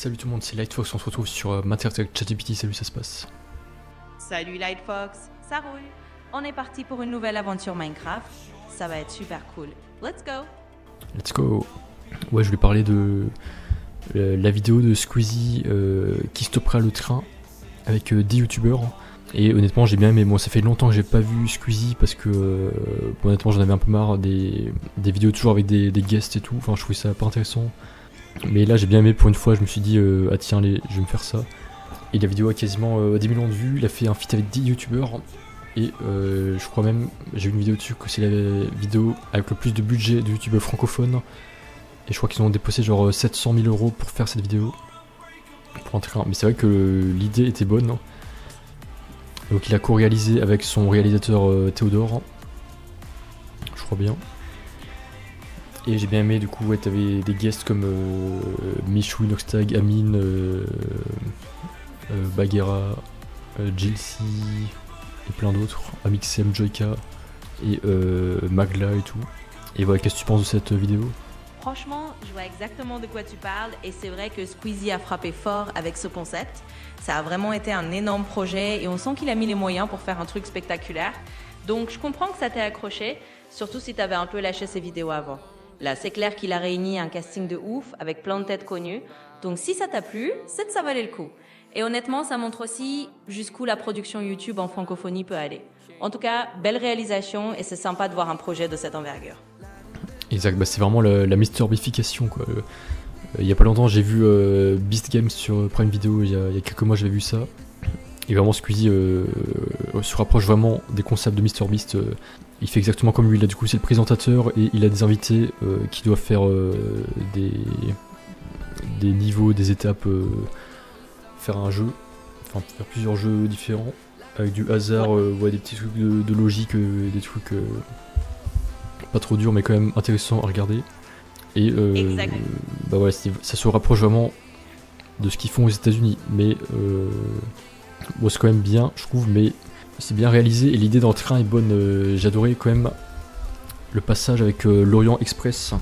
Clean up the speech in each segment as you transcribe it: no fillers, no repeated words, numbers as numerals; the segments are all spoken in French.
Salut tout le monde, c'est Lightfox, on se retrouve sur Minecraft avec ChatGPT, salut, ça se passe. Salut Lightfox, ça roule. On est parti pour une nouvelle aventure Minecraft. Ça va être super cool. Let's go. Let's go. Ouais, je voulais parler de la vidéo de Squeezie qui stoppera le train avec 10 youtubeurs. Et honnêtement, j'ai bien aimé. Bon, ça fait longtemps que j'ai pas vu Squeezie parce que bon, honnêtement, j'en avais un peu marre des vidéos toujours avec des guests et tout. Enfin, je trouvais ça pas intéressant. Mais là, j'ai bien aimé pour une fois. Je me suis dit, ah tiens, allez, je vais me faire ça. Et la vidéo a quasiment 10 millions de vues. Il a fait un feat avec 10 youtubeurs. Et je crois même, j'ai vu une vidéo dessus que c'est la vidéo avec le plus de budget de youtubeurs francophones. Et je crois qu'ils ont déposé genre 700 000 € pour faire cette vidéo. Pour un train. Mais c'est vrai que l'idée était bonne. Hein. Donc il a co-réalisé avec son réalisateur Théodore. Je crois bien. Et j'ai bien aimé, du coup, ouais, t'avais des guests comme Michou, Inoxtag, Amine, Bagheera, Jilcy et plein d'autres. Amixem, Joyka et Magla et tout. Et voilà, qu'est-ce que tu penses de cette vidéo? Franchement, je vois exactement de quoi tu parles et c'est vrai que Squeezie a frappé fort avec ce concept. Ça a vraiment été un énorme projet et on sent qu'il a mis les moyens pour faire un truc spectaculaire. Donc je comprends que ça t'ait accroché, surtout si t'avais un peu lâché ses vidéos avant. Là, c'est clair qu'il a réuni un casting de ouf avec plein de têtes connues. Donc si ça t'a plu, c'est que ça valait le coup. Et honnêtement, ça montre aussi jusqu'où la production YouTube en francophonie peut aller. En tout cas, belle réalisation et c'est sympa de voir un projet de cette envergure. Exact, bah c'est vraiment la Mr.bification quoi. Il y a pas longtemps j'ai vu Beast Games sur Prime Video, il y a quelques mois j'avais vu ça. Et vraiment Squeezie se rapproche vraiment des concepts de MrBeast. Il fait exactement comme lui, là du coup c'est le présentateur et il a des invités qui doivent faire des niveaux, des étapes, faire un jeu, enfin faire plusieurs jeux différents avec du hasard, ouais, des petits trucs de logique, des trucs pas trop durs mais quand même intéressants à regarder. Et bah ouais, ça se rapproche vraiment de ce qu'ils font aux États-Unis, mais bon, c'est quand même bien, je trouve, mais c'est bien réalisé et l'idée dans le train est bonne. J'ai adoré quand même le passage avec l'Orient Express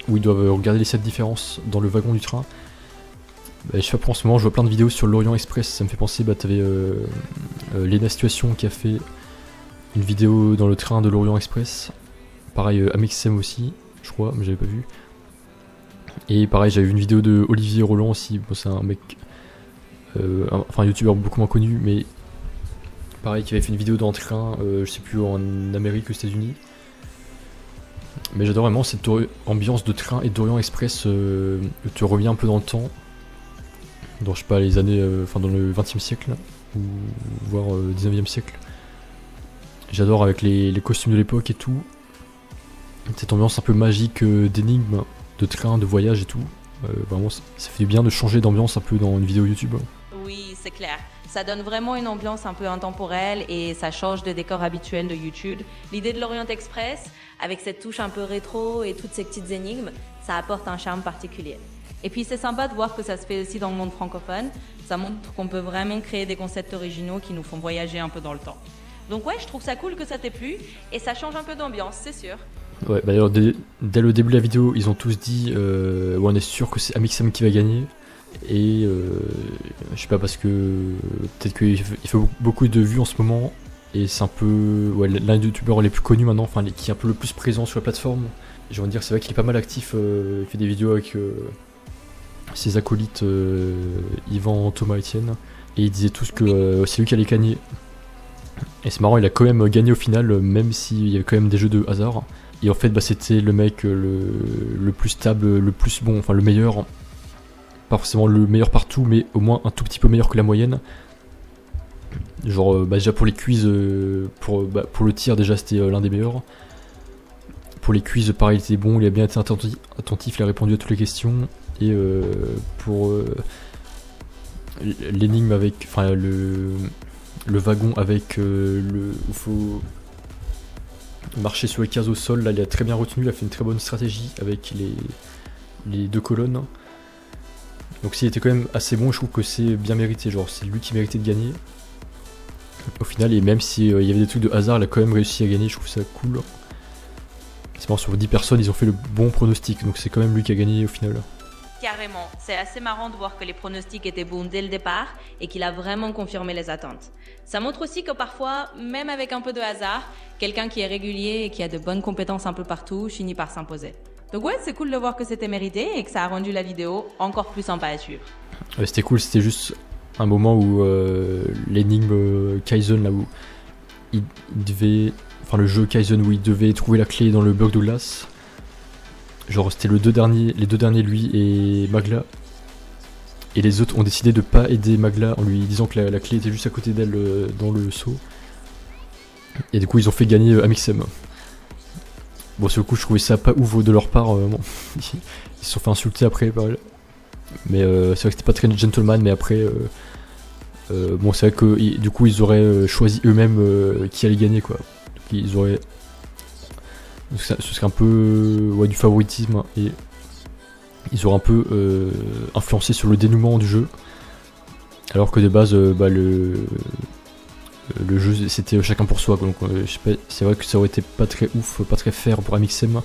où ils doivent regarder les 7 différences dans le wagon du train. Bah, je sais pas, en ce moment je vois plein de vidéos sur l'Orient Express, ça me fait penser, bah t'avais Lena Situation qui a fait une vidéo dans le train de l'Orient Express, pareil Amixem aussi je crois, mais j'avais pas vu. Et pareil, j'avais vu une vidéo de Olivier Roland aussi, bon, c'est un mec, enfin un youtubeur beaucoup moins connu, mais pareil, qui avait fait une vidéo dans le train, je sais plus, en Amérique, aux États-Unis. Mais j'adore vraiment cette ambiance de train et d'Orient Express, tu reviens un peu dans le temps, dans je sais pas, les années, enfin dans le 20e siècle, ou voire 19e siècle. J'adore avec les costumes de l'époque et tout. Cette ambiance un peu magique d'énigmes, de train, de voyage et tout. Vraiment, ça fait du bien de changer d'ambiance un peu dans une vidéo YouTube. Oui, c'est clair. Ça donne vraiment une ambiance un peu intemporelle et ça change de décor habituel de YouTube. L'idée de l'Orient Express, avec cette touche un peu rétro et toutes ces petites énigmes, ça apporte un charme particulier. Et puis c'est sympa de voir que ça se fait aussi dans le monde francophone. Ça montre qu'on peut vraiment créer des concepts originaux qui nous font voyager un peu dans le temps. Donc ouais, je trouve ça cool que ça t'ait plu et ça change un peu d'ambiance, c'est sûr. Ouais, bah alors dès le début de la vidéo, ils ont tous dit ouais, on est sûr que c'est Amixem qui va gagner. Et je sais pas, parce que peut-être qu'il fait beaucoup de vues en ce moment. Et c'est un peu ouais, l'un des youtubeurs les plus connus maintenant, enfin qui est un peu le plus présent sur la plateforme. J'ai envie de dire, c'est vrai qu'il est pas mal actif, il fait des vidéos avec ses acolytes Yvan, Thomas, Etienne. Et ils disaient tous que c'est lui qui allait gagner. Et c'est marrant, il a quand même gagné au final, même s'il y avait quand même des jeux de hasard. Et en fait, bah, c'était le mec le plus stable, le plus bon, enfin le meilleur. Pas forcément le meilleur partout, mais au moins un tout petit peu meilleur que la moyenne. Genre, bah, déjà pour les quiz, pour le tir, déjà c'était l'un des meilleurs. Pour les quiz, pareil, il était bon, il a bien été attentif, il a répondu à toutes les questions. Et pour l'énigme avec, enfin le wagon avec où il faut marcher sur les cases au sol, là il a très bien retenu, il a fait une très bonne stratégie avec les deux colonnes. Donc s'il était quand même assez bon, je trouve que c'est bien mérité, genre c'est lui qui méritait de gagner au final, et même s'il y avait des trucs de hasard, il a quand même réussi à gagner, je trouve ça cool. C'est marrant, sur 10 personnes, ils ont fait le bon pronostic, donc c'est quand même lui qui a gagné au final. Carrément. C'est assez marrant de voir que les pronostics étaient bons dès le départ et qu'il a vraiment confirmé les attentes. Ça montre aussi que parfois, même avec un peu de hasard, quelqu'un qui est régulier et qui a de bonnes compétences un peu partout finit par s'imposer. Donc ouais, c'est cool de voir que c'était mérité et que ça a rendu la vidéo encore plus sympa à suivre. Ouais, c'était cool, c'était juste un moment où l'énigme Kaizen, là où il devait... Enfin le jeu Kaizen où il devait trouver la clé dans le bloc de glace. Genre c'était les deux derniers, lui et Magla. Et les autres ont décidé de pas aider Magla en lui disant que la clé était juste à côté d'elle dans le seau. Et du coup ils ont fait gagner Amixem. Bon sur le coup je trouvais ça pas ouf de leur part. Bon. Ils se sont fait insulter après par elle. Mais c'est vrai que c'était pas très gentleman, mais après... bon c'est vrai que du coup ils auraient choisi eux-mêmes qui allait gagner quoi. Donc, ils auraient... Ce serait un peu ouais, du favoritisme et ils auraient un peu influencé sur le dénouement du jeu, alors que de base le jeu c'était chacun pour soi quoi. Donc je sais pas, c'est vrai que ça aurait été pas très ouf, pas très fair pour Amixem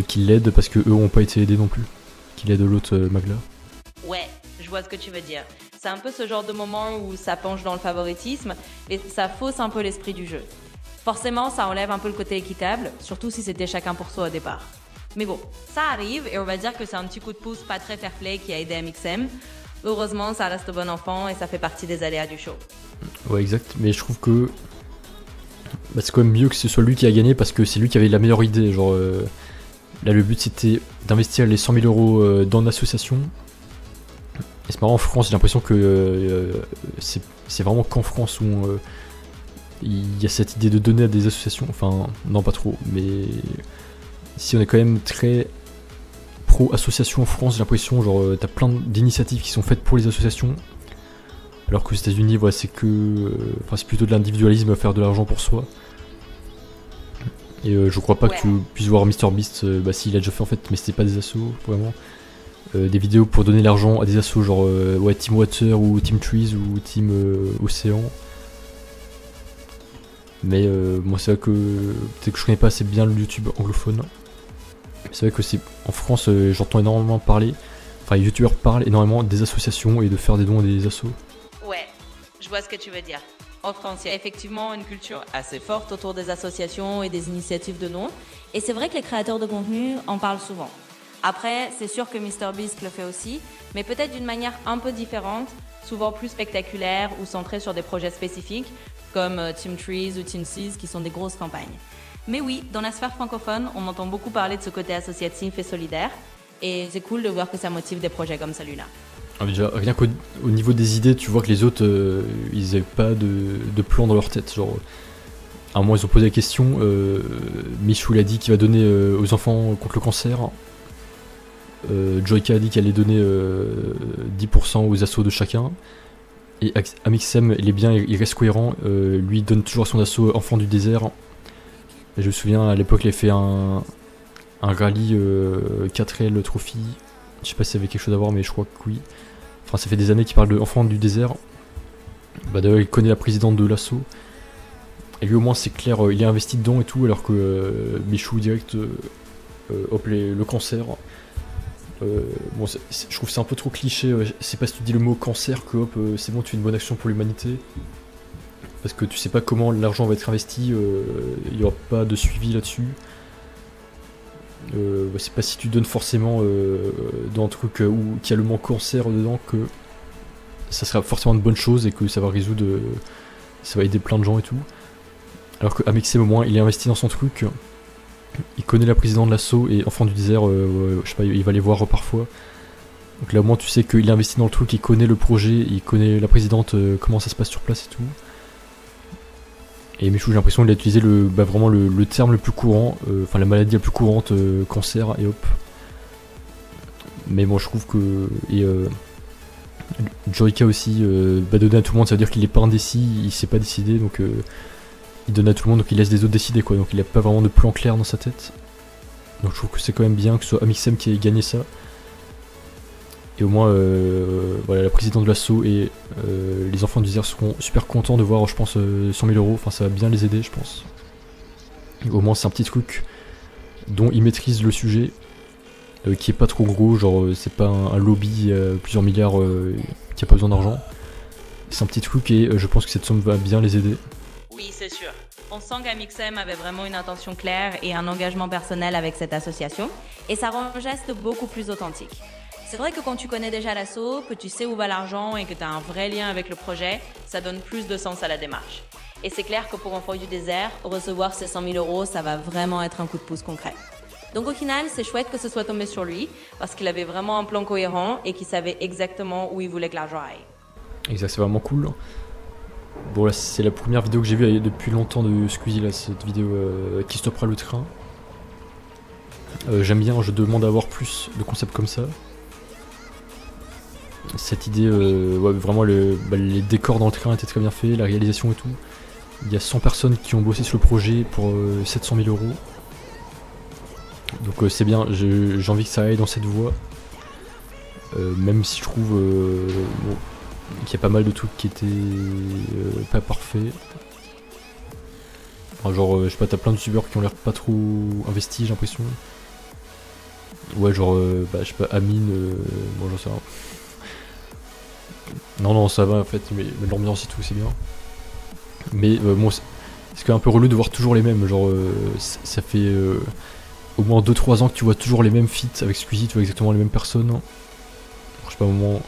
qu'il l'aide parce que eux ont pas été aidés non plus, qu'il aide l'autre Magla. Ouais, je vois ce que tu veux dire. C'est un peu ce genre de moment où ça penche dans le favoritisme et ça fausse un peu l'esprit du jeu. Forcément, ça enlève un peu le côté équitable, surtout si c'était chacun pour soi au départ. Mais bon, ça arrive et on va dire que c'est un petit coup de pouce pas très fair play qui a aidé Amixem. Heureusement, ça reste bon enfant et ça fait partie des aléas du show. Ouais, exact, mais je trouve que c'est quand même mieux que ce soit lui qui a gagné parce que c'est lui qui avait la meilleure idée. Genre, là, le but c'était d'investir les 100 000 euros dans l'association. Et c'est marrant, en France, j'ai l'impression que c'est vraiment qu'en France où il y a cette idée de donner à des associations, enfin non pas trop, mais si on est quand même très pro-association en France, j'ai l'impression, genre t'as plein d'initiatives qui sont faites pour les associations, alors qu'aux États-Unis, voilà, c'est c'est plutôt de l'individualisme, faire de l'argent pour soi. Et je crois pas que tu puisses voir MrBeast, s'il a déjà fait en fait, mais c'était pas des assos, vraiment. Des vidéos pour donner l'argent à des assos, genre Team Water ou Team Trees ou Team Océan. Mais moi c'est vrai que peut-être que je connais pas assez bien le YouTube anglophone. C'est vrai que c'est en France j'entends énormément parler, enfin les youtubeurs parlent énormément des associations et de faire des dons à des assos. Ouais, je vois ce que tu veux dire. En France, il y a effectivement une culture assez forte autour des associations et des initiatives de dons. Et c'est vrai que les créateurs de contenu en parlent souvent. Après, c'est sûr que MrBeast le fait aussi, mais peut-être d'une manière un peu différente, souvent plus spectaculaire ou centrée sur des projets spécifiques, comme Team Trees ou Team Seas, qui sont des grosses campagnes. Mais oui, dans la sphère francophone, on entend beaucoup parler de ce côté associatif et solidaire, et c'est cool de voir que ça motive des projets comme celui-là. Ah, déjà, rien qu'au niveau des idées, tu vois que les autres, ils n'avaient pas de plan dans leur tête. Genre, à un moment, ils ont posé la question, Michou l'a dit qu'il va donner aux enfants contre le cancer. Joyka a dit qu'elle allait donner 10% aux assos de chacun. Et Amixem, il est bien, il reste cohérent. Lui, il donne toujours son assaut Enfant du désert. Et je me souviens, à l'époque, il avait fait un rallye 4L Trophy. Je sais pas si ça avait quelque chose à voir, mais je crois que oui. Enfin, ça fait des années qu'il parle de Enfant du désert. D'ailleurs, il connaît la présidente de l'asso. Et lui, au moins, c'est clair, il est investi dedans et tout, alors que Michou, direct, hop, le cancer. Bon, je trouve que c'est un peu trop cliché. Je sais pas si tu dis le mot cancer que hop, c'est bon, tu fais une bonne action pour l'humanité. Parce que tu sais pas comment l'argent va être investi, il y aura pas de suivi là-dessus. C'est pas si tu donnes forcément dans un truc où qui a le mot cancer dedans que ça sera forcément une bonne chose et que ça va résoudre, ça va aider plein de gens et tout. Alors que Amixem au moins il est investi dans son truc. Il connaît la présidente de l'asso et Enfant du désert, je sais pas, il va les voir parfois. Donc là au moins tu sais qu'il est investi dans le truc, il connaît le projet, il connaît la présidente, comment ça se passe sur place et tout. Et Michou, j'ai l'impression qu'il a utilisé vraiment le terme le plus courant, enfin la maladie la plus courante, cancer et hop. Mais bon je trouve que... Et Joyka aussi, donner à tout le monde, ça veut dire qu'il est pas indécis, il s'est pas décidé, donc... il donne à tout le monde, donc il laisse les autres décider quoi, donc il a pas vraiment de plan clair dans sa tête. Donc je trouve que c'est quand même bien que ce soit Amixem qui ait gagné ça. Et au moins voilà, la présidente de l'asso et les enfants du désert seront super contents de voir, je pense, 100 000 euros, enfin ça va bien les aider je pense. Et au moins c'est un petit truc dont ils maîtrisent le sujet qui est pas trop gros, genre c'est pas un lobby plusieurs milliards qui a pas besoin d'argent. C'est un petit truc et je pense que cette somme va bien les aider. Oui, c'est sûr. On sent qu'Amixem avait vraiment une intention claire et un engagement personnel avec cette association, et ça rend le geste beaucoup plus authentique. C'est vrai que quand tu connais déjà l'asso, que tu sais où va l'argent et que tu as un vrai lien avec le projet, ça donne plus de sens à la démarche. Et c'est clair que pour Enfants du désert, recevoir ces 100 000 euros, ça va vraiment être un coup de pouce concret. Donc au final, c'est chouette que ce soit tombé sur lui, parce qu'il avait vraiment un plan cohérent et qu'il savait exactement où il voulait que l'argent aille. Exact, c'est vraiment cool. Bon là c'est la première vidéo que j'ai vue depuis longtemps de Squeezie, là, cette vidéo qui stoppera le train. J'aime bien, je demande à avoir plus de concepts comme ça. Cette idée, ouais, vraiment les décors dans le train étaient très bien faits, la réalisation et tout. Il y a 100 personnes qui ont bossé sur le projet pour 700 000 euros. Donc c'est bien, j'ai envie que ça aille dans cette voie. Même si je trouve bon, qu'il y a pas mal de trucs qui étaient pas parfaits. Enfin, genre, je sais pas, t'as plein de youtubeurs qui ont l'air pas trop investis, j'ai l'impression. Ouais, genre, bah, je sais pas, Amine, bon, j'en sais rien. Non, ça va en fait, mais l'ambiance et tout, c'est bien. Mais bon, c'est quand même un peu relou de voir toujours les mêmes. Genre, ça fait au moins 2-3 ans que tu vois toujours les mêmes feats avec Squeezie, tu vois exactement les mêmes personnes. Alors, je sais pas, au moment,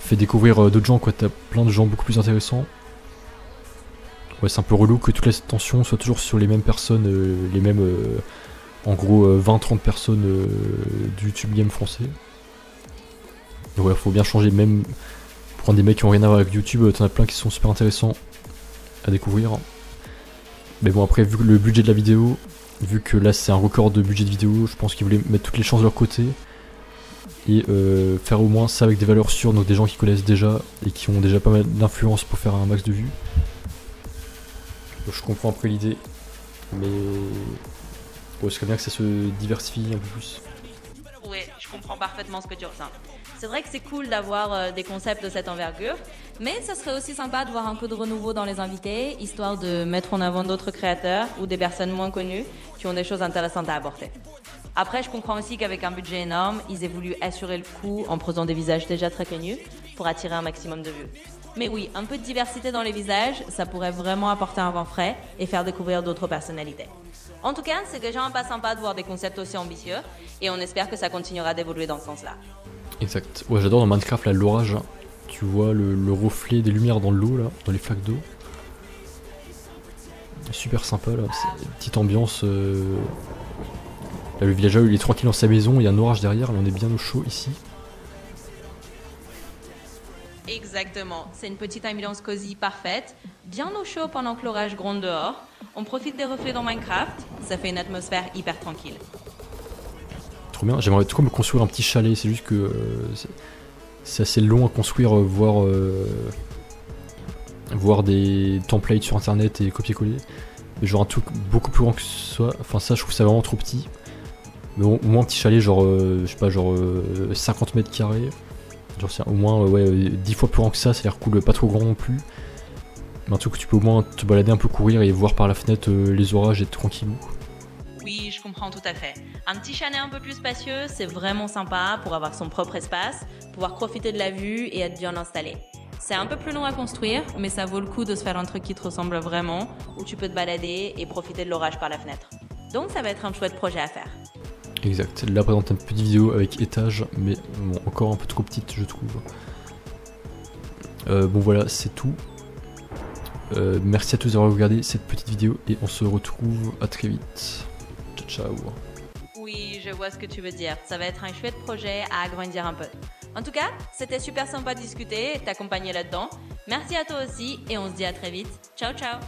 fait découvrir d'autres gens, quoi. T'as plein de gens beaucoup plus intéressants. Ouais, c'est un peu relou que toute l'attention soit toujours sur les mêmes personnes, les mêmes, en gros, 20-30 personnes du YouTube game français. Donc ouais, faut bien changer, même pour prendre des mecs qui ont rien à voir avec YouTube, t'en as plein qui sont super intéressants à découvrir. Mais bon, après, vu que le budget de la vidéo, vu que là c'est un record de budget de vidéo, je pense qu'ils voulaient mettre toutes les chances de leur côté et faire au moins ça avec des valeurs sûres, donc des gens qui connaissent déjà et qui ont déjà pas mal d'influence pour faire un max de vues. Donc, je comprends après l'idée, mais bon, ce serait bien que ça se diversifie un peu plus. Oui, je comprends parfaitement ce que tu ressens. C'est vrai que c'est cool d'avoir des concepts de cette envergure, mais ça serait aussi sympa de voir un peu de renouveau dans les invités, histoire de mettre en avant d'autres créateurs ou des personnes moins connues qui ont des choses intéressantes à apporter. Après, je comprends aussi qu'avec un budget énorme, ils aient voulu assurer le coup en prenant des visages déjà très connus pour attirer un maximum de vues. Mais oui, un peu de diversité dans les visages, ça pourrait vraiment apporter un vent frais et faire découvrir d'autres personnalités. En tout cas, c'est déjà un pas sympa de voir des concepts aussi ambitieux et on espère que ça continuera d'évoluer dans ce sens-là. Exact. Ouais, j'adore dans Minecraft là, l'orage. Tu vois le reflet des lumières dans l'eau, là, dans les flaques d'eau. Super sympa là, c'est une petite ambiance. Là, le villageois il est tranquille dans sa maison, il y a un orage derrière, là on est bien au chaud ici. Exactement, c'est une petite ambiance cosy parfaite, bien au chaud pendant que l'orage gronde dehors. On profite des reflets dans Minecraft, ça fait une atmosphère hyper tranquille. Trop bien, j'aimerais trop me construire un petit chalet, c'est juste que c'est assez long à construire, voir des templates sur internet et copier-coller. Genre un truc beaucoup plus grand que ça, enfin ça je trouve ça vraiment trop petit. Mais au moins un petit chalet genre, je sais pas, genre 50 mètres carrés. Genre c'est au moins ouais, 10 fois plus grand que ça a l'air cool, pas trop grand non plus. Mais un truc où tu peux au moins te balader un peu, courir et voir par la fenêtre les orages et être tranquillou. Oui, je comprends tout à fait. Un petit chalet un peu plus spacieux, c'est vraiment sympa pour avoir son propre espace, pouvoir profiter de la vue et être bien installé. C'est un peu plus long à construire, mais ça vaut le coup de se faire un truc qui te ressemble vraiment, où tu peux te balader et profiter de l'orage par la fenêtre. Donc ça va être un chouette projet à faire. Exact, là par exemple une petite vidéo avec étage, mais bon, encore un peu trop petite je trouve. Bon voilà, c'est tout. Merci à tous d'avoir regardé cette petite vidéo et on se retrouve à très vite. Ciao. Oui, je vois ce que tu veux dire. Ça va être un chouette projet à agrandir un peu. En tout cas, c'était super sympa de discuter et de t'accompagner là-dedans. Merci à toi aussi et on se dit à très vite. Ciao, ciao.